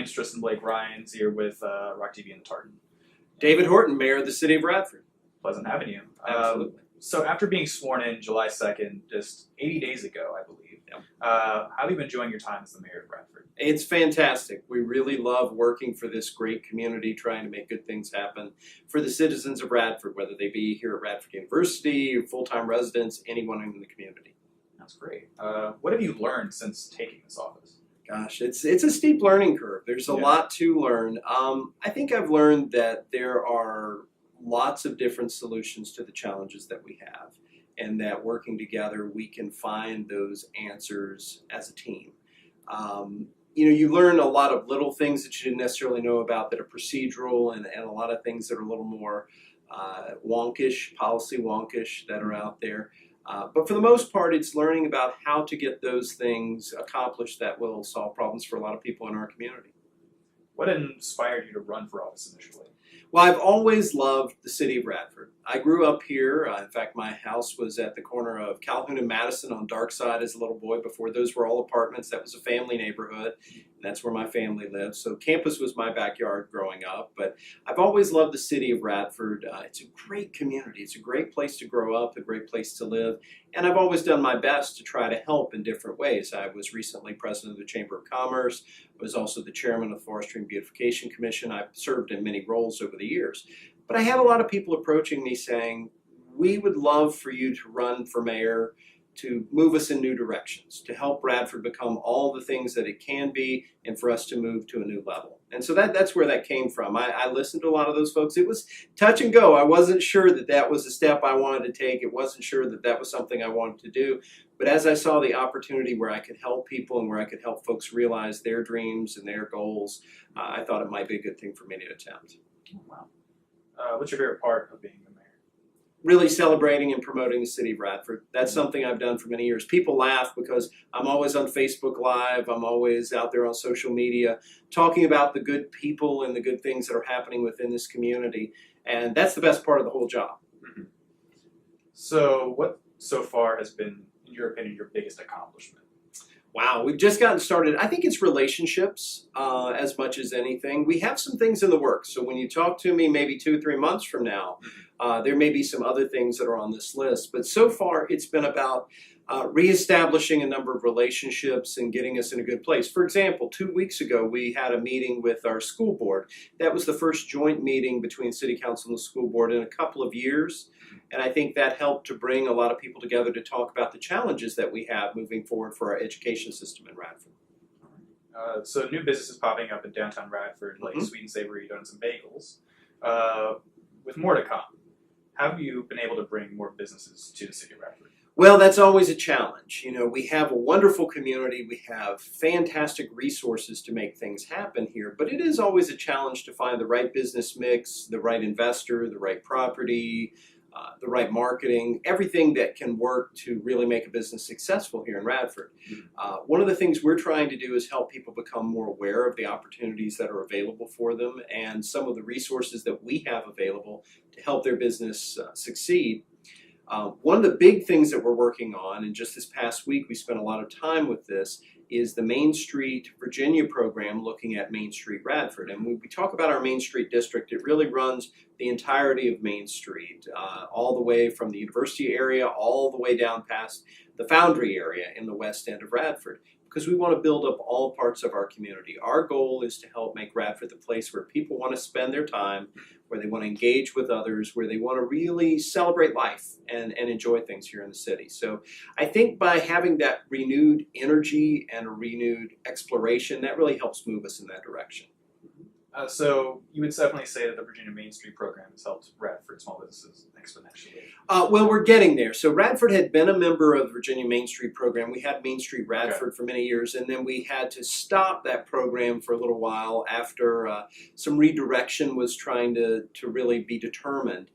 name's Tristan Blake Ryan's here with ROC-TV and Tartan. David Horton, Mayor of the City of Radford. Pleasant having you. Absolutely. So after being sworn in July 2nd, just 80 days ago, I believe, how have you been enjoying your time as the Mayor of Radford? It's fantastic. We really love working for this great community, trying to make good things happen for the citizens of Radford, whether they be here at Radford University, or full-time residents, anyone in the community. That's great. What have you learned since taking this office? Gosh, it's a steep learning curve. There's a lot to learn. I think I've learned that there are lots of different solutions to the challenges that we have, and that working together we can find those answers as a team. You learn a lot of little things that you didn't necessarily know about that are procedural, and a lot of things that are a little more wonkish, policy wonkish, that are out there. But for the most part, it's learning about how to get those things accomplished that will solve problems for a lot of people in our community. What inspired you to run for office initially? Well, I've always loved the city of Radford. I grew up here. In fact, my house was at the corner of Calhoun and Madison on Dark Side as a little boy. Before those were all apartments. That was a family neighborhood, and that's where my family lived. So campus was my backyard growing up. But I've always loved the city of Radford. It's a great community. It's a great place to grow up, a great place to live. And I've always done my best to try to help in different ways. I was recently president of the Chamber of Commerce. I was also the chairman of the Forestry and Beautification Commission. I've served in many roles over the years. But I had a lot of people approaching me saying, we would love for you to run for mayor, to move us in new directions, to help Radford become all the things that it can be, and for us to move to a new level. And so that's where that came from. I listened to a lot of those folks. It was touch and go. I wasn't sure that that was a step I wanted to take. It wasn't sure that that was something I wanted to do. But as I saw the opportunity where I could help people and where I could help folks realize their dreams and their goals, I thought it might be a good thing for me to attempt. Oh, wow. What's your favorite part of being the mayor? Really celebrating and promoting the city of Radford. That's something I've done for many years. People laugh because I'm always on Facebook Live. I'm always out there on social media talking about the good people and the good things that are happening within this community. And that's the best part of the whole job. Mm-hmm. So what so far has been, in your opinion, your biggest accomplishment? Wow, we've just gotten started. I think it's relationships as much as anything. We have some things in the works. So when you talk to me maybe 2 or 3 months from now, there may be some other things that are on this list. But so far, it's been about reestablishing a number of relationships and getting us in a good place. For example, 2 weeks ago, we had a meeting with our school board. That was the first joint meeting between City Council and the school board in a couple of years. And I think that helped to bring a lot of people together to talk about the challenges that we have moving forward for our education system in Radford. So new businesses popping up in downtown Radford, like Sweet and Savory Donuts and Bagels, with more to come. How have you been able to bring more businesses to the city of Radford? Well, that's always a challenge. We have a wonderful community. We have fantastic resources to make things happen here, but it is always a challenge to find the right business mix, the right investor, the right property, the right marketing, everything that can work to really make a business successful here in Radford. One of the things we're trying to do is help people become more aware of the opportunities that are available for them and some of the resources that we have available to help their business succeed. One of the big things that we're working on, and just this past week we spent a lot of time with this, is the Main Street Virginia program looking at Main Street Radford. And when we talk about our Main Street district, it really runs the entirety of Main Street, all the way from the university area, all the way down past the Foundry area in the west end of Radford, because we want to build up all parts of our community. Our goal is to help make Radford the place where people want to spend their time, where they want to engage with others, where they want to really celebrate life and enjoy things here in the city. So I think by having that renewed energy and a renewed exploration, that really helps move us in that direction. So you would definitely say that the Virginia Main Street program has helped Radford small businesses exponentially. Well, we're getting there. So Radford had been a member of the Virginia Main Street program. We had Main Street Radford for many years, and then we had to stop that program for a little while after some redirection was trying to really be determined.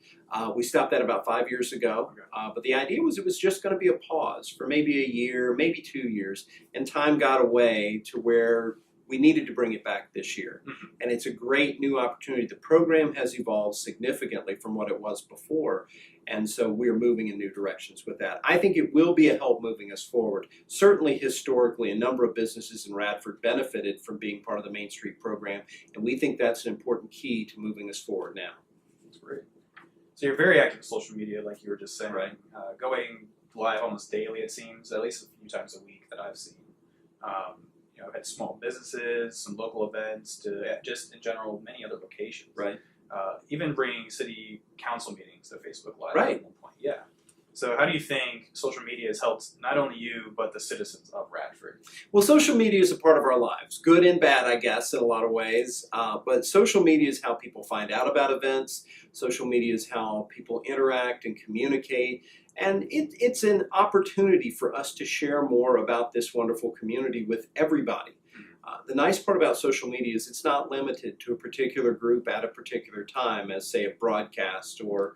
We stopped that about 5 years ago, but the idea was it was just going to be a pause for maybe a year, maybe 2 years, and time got away to where we needed to bring it back this year. And it's a great new opportunity. The program has evolved significantly from what it was before. And so we're moving in new directions with that. I think it will be a help moving us forward. Certainly historically, a number of businesses in Radford benefited from being part of the Main Street program. And we think that's an important key to moving us forward now. That's great. So you're very active in social media, like you were just saying. Right. Going live almost daily, it seems, at least a few times a week that I've seen. I've had small businesses, some local events, to just in general many other locations. Right. Even bringing city council meetings to Facebook Live Right. at one point. Yeah. So how do you think social media has helped not only you, but the citizens of Radford? Well, social media is a part of our lives, good and bad, I guess, in a lot of ways. But social media is how people find out about events. Social media is how people interact and communicate. And it's an opportunity for us to share more about this wonderful community with everybody. The nice part about social media is it's not limited to a particular group at a particular time, as say a broadcast or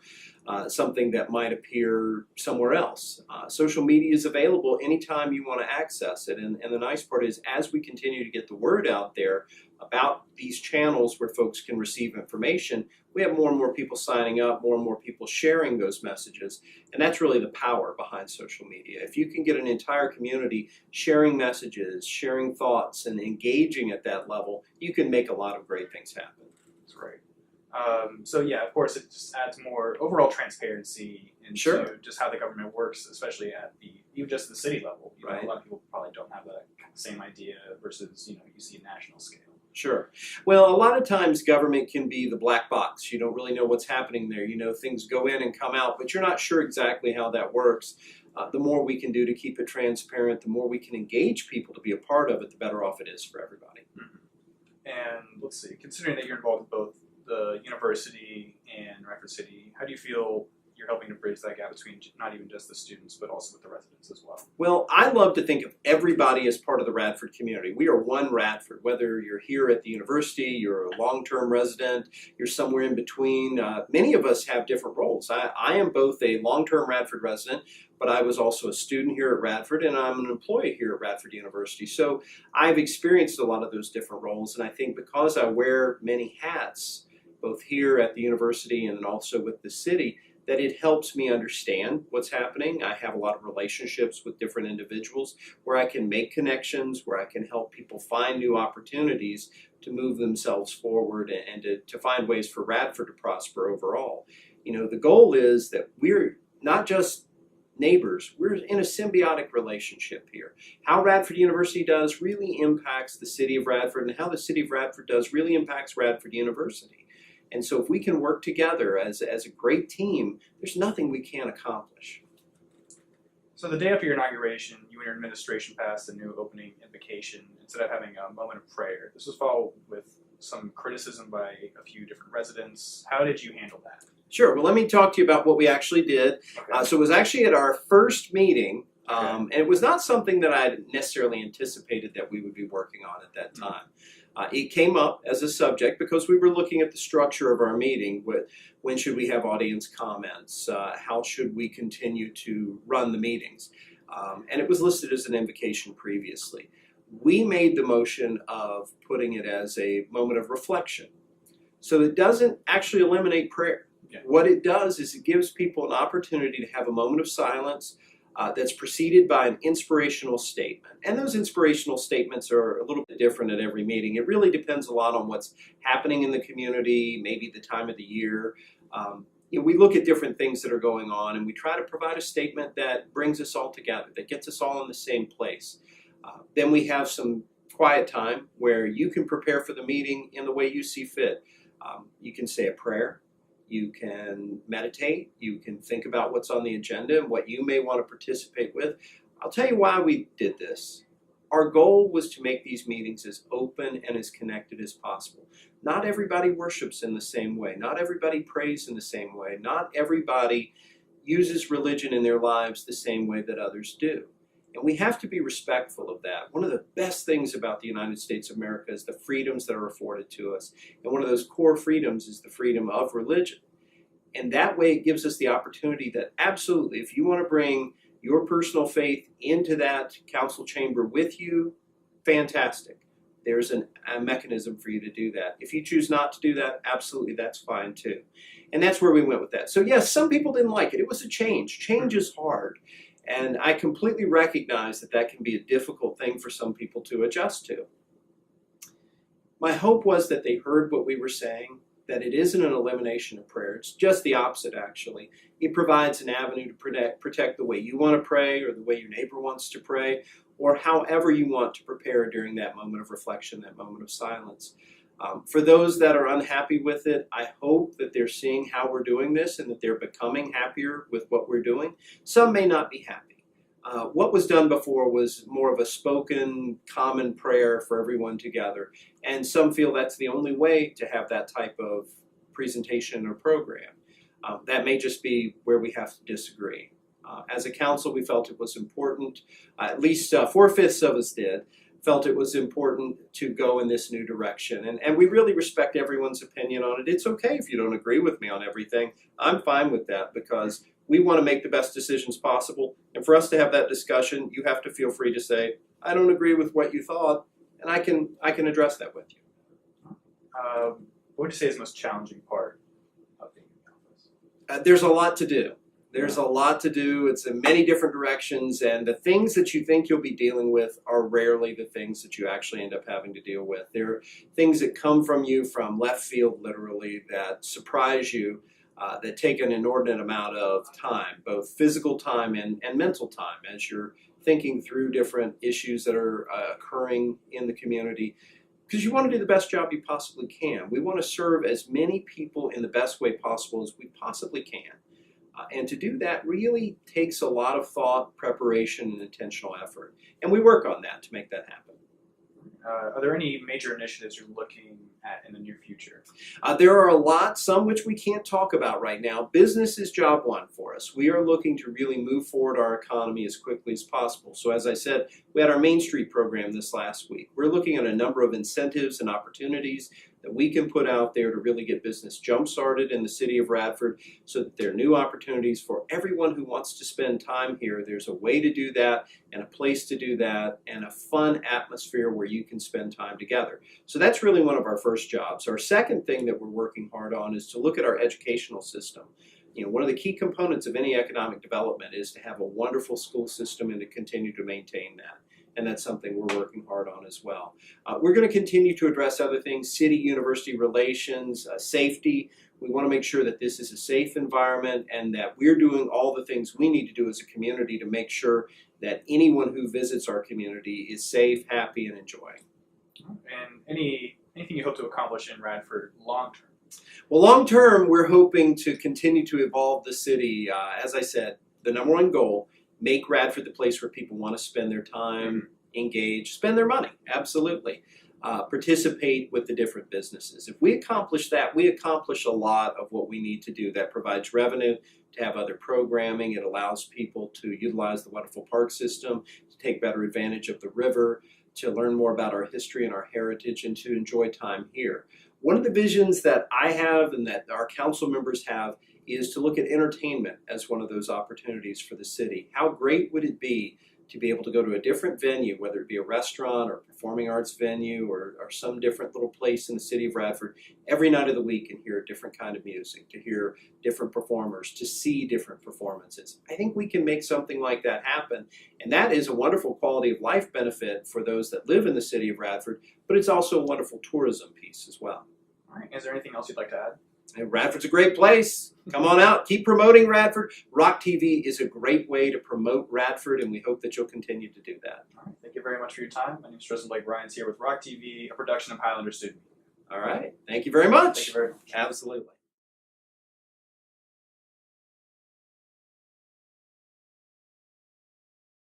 something that might appear somewhere else. Social media is available anytime you want to access it. And the nice part is, as we continue to get the word out there about these channels where folks can receive information, we have more and more people signing up, more and more people sharing those messages. And that's really the power behind social media. If you can get an entire community sharing messages, sharing thoughts, and engaging at that level, you can make a lot of great things happen. That's right. So yeah, of course, it just adds more overall transparency into Sure. just how the government works, especially at even just the city level. Right. A lot of people probably don't have that same idea versus you see a national scale. Sure. Well, a lot of times government can be the black box. You don't really know what's happening there. Things go in and come out, but you're not sure exactly how that works. The more we can do to keep it transparent, the more we can engage people to be a part of it, the better off it is for everybody. And let's see, considering that you're involved with both the university and Radford City, how do you feel you're helping to bridge that gap between not even just the students, but also with the residents as well? Well, I love to think of everybody as part of the Radford community. We are one Radford, whether you're here at the university, you're a long-term resident, you're somewhere in between. Many of us have different roles. I am both a long-term Radford resident, but I was also a student here at Radford, and I'm an employee here at Radford University. So I've experienced a lot of those different roles, and I think because I wear many hats, both here at the university and then also with the city, that it helps me understand what's happening. I have a lot of relationships with different individuals where I can make connections, where I can help people find new opportunities to move themselves forward and to find ways for Radford to prosper overall. The goal is that we're not just neighbors, we're in a symbiotic relationship here. How Radford University does really impacts the city of Radford, and how the city of Radford does really impacts Radford University. And so if we can work together as a great team, there's nothing we can't accomplish. So the day after your inauguration, you and your administration passed a new opening invocation instead of having a moment of prayer. This was followed with some criticism by a few different residents. How did you handle that? Sure. Well, let me talk to you about what we actually did. Okay. So it was actually at our first meeting, Okay. and it was not something that I necessarily anticipated that we would be working on at that time. It came up as a subject because we were looking at the structure of our meeting. When should we have audience comments? How should we continue to run the meetings? And it was listed as an invocation previously. We made the motion of putting it as a moment of reflection. So it doesn't actually eliminate prayer. Yeah. What it does is it gives people an opportunity to have a moment of silence that's preceded by an inspirational statement. And those inspirational statements are a little bit different at every meeting. It really depends a lot on what's happening in the community, maybe the time of the year. We look at different things that are going on, and we try to provide a statement that brings us all together, that gets us all in the same place. Then we have some quiet time where you can prepare for the meeting in the way you see fit. You can say a prayer. You can meditate, you can think about what's on the agenda and what you may want to participate with. I'll tell you why we did this. Our goal was to make these meetings as open and as connected as possible. Not everybody worships in the same way. Not everybody prays in the same way. Not everybody uses religion in their lives the same way that others do. And we have to be respectful of that. One of the best things about the United States of America is the freedoms that are afforded to us. And one of those core freedoms is the freedom of religion. And that way it gives us the opportunity that absolutely, if you want to bring your personal faith into that council chamber with you, fantastic. there's a mechanism for you to do that. If you choose not to do that, absolutely, that's fine too. And that's where we went with that. So yes, some people didn't like it. It was a change. Change is hard. And I completely recognize that that can be a difficult thing for some people to adjust to. My hope was that they heard what we were saying, that it isn't an elimination of prayer. It's just the opposite, actually. It provides an avenue to protect the way you want to pray or the way your neighbor wants to pray, or however you want to prepare during that moment of reflection, that moment of silence. For those that are unhappy with it, I hope that they're seeing how we're doing this and that they're becoming happier with what we're doing. Some may not be happy. What was done before was more of a spoken, common prayer for everyone together. And some feel that's the only way to have that type of presentation or program. That may just be where we have to disagree. As a council, we felt it was important, at least 4/5 of us did, felt it was important to go in this new direction. And we really respect everyone's opinion on it. It's okay if you don't agree with me on everything. I'm fine with that because we want to make the best decisions possible. And for us to have that discussion, you have to feel free to say, I don't agree with what you thought, and I can address that with you. What would you say is the most challenging part of being in the office? There's a lot to do. There's a lot to do. It's in many different directions, and the things that you think you'll be dealing with are rarely the things that you actually end up having to deal with. There are things that come from you from left field, literally, that surprise you, that take an inordinate amount of time, both physical time and mental time, as you're thinking through different issues that are occurring in the community. Because you want to do the best job you possibly can. We want to serve as many people in the best way possible as we possibly can. And to do that really takes a lot of thought, preparation, and intentional effort. And we work on that to make that happen. Are there any major initiatives you're looking at in the near future? There are a lot, some which we can't talk about right now. Business is job one for us. We are looking to really move forward our economy as quickly as possible. So as I said, we had our Main Street program this last week. We're looking at a number of incentives and opportunities that we can put out there to really get business jump-started in the city of Radford so that there are new opportunities for everyone who wants to spend time here. There's a way to do that and a place to do that and a fun atmosphere where you can spend time together. So that's really one of our first jobs. Our second thing that we're working hard on is to look at our educational system. You know, one of the key components of any economic development is to have a wonderful school system and to continue to maintain that. And that's something we're working hard on as well. We're going to continue to address other things, city-university relations, safety. We want to make sure that this is a safe environment and that we're doing all the things we need to do as a community to make sure that anyone who visits our community is safe, happy, and enjoying. And anything you hope to accomplish in Radford long-term? Well, long-term, we're hoping to continue to evolve the city. As I said, the number one goal, make Radford the place where people want to spend their time, engage, spend their money, absolutely. Participate with the different businesses. If we accomplish that, we accomplish a lot of what we need to do. That provides revenue to have other programming. It allows people to utilize the wonderful park system, to take better advantage of the river, to learn more about our history and our heritage, and to enjoy time here. One of the visions that I have and that our council members have is to look at entertainment as one of those opportunities for the city. How great would it be to be able to go to a different venue, whether it be a restaurant or a performing arts venue or some different little place in the city of Radford, every night of the week and hear a different kind of music, to hear different performers, to see different performances. I think we can make something like that happen. And that is a wonderful quality of life benefit for those that live in the city of Radford, but it's also a wonderful tourism piece as well. All right. Is there anything else you'd like to add? And Radford's a great place. Come on out. Keep promoting Radford. ROC-TV is a great way to promote Radford, and we hope that you'll continue to do that. All right. Thank you very much for your time. My name is Tristan Blake Ryan's here with ROC-TV, a production of Highlander Student. All right. Thank you very much. Thank you very much. Absolutely.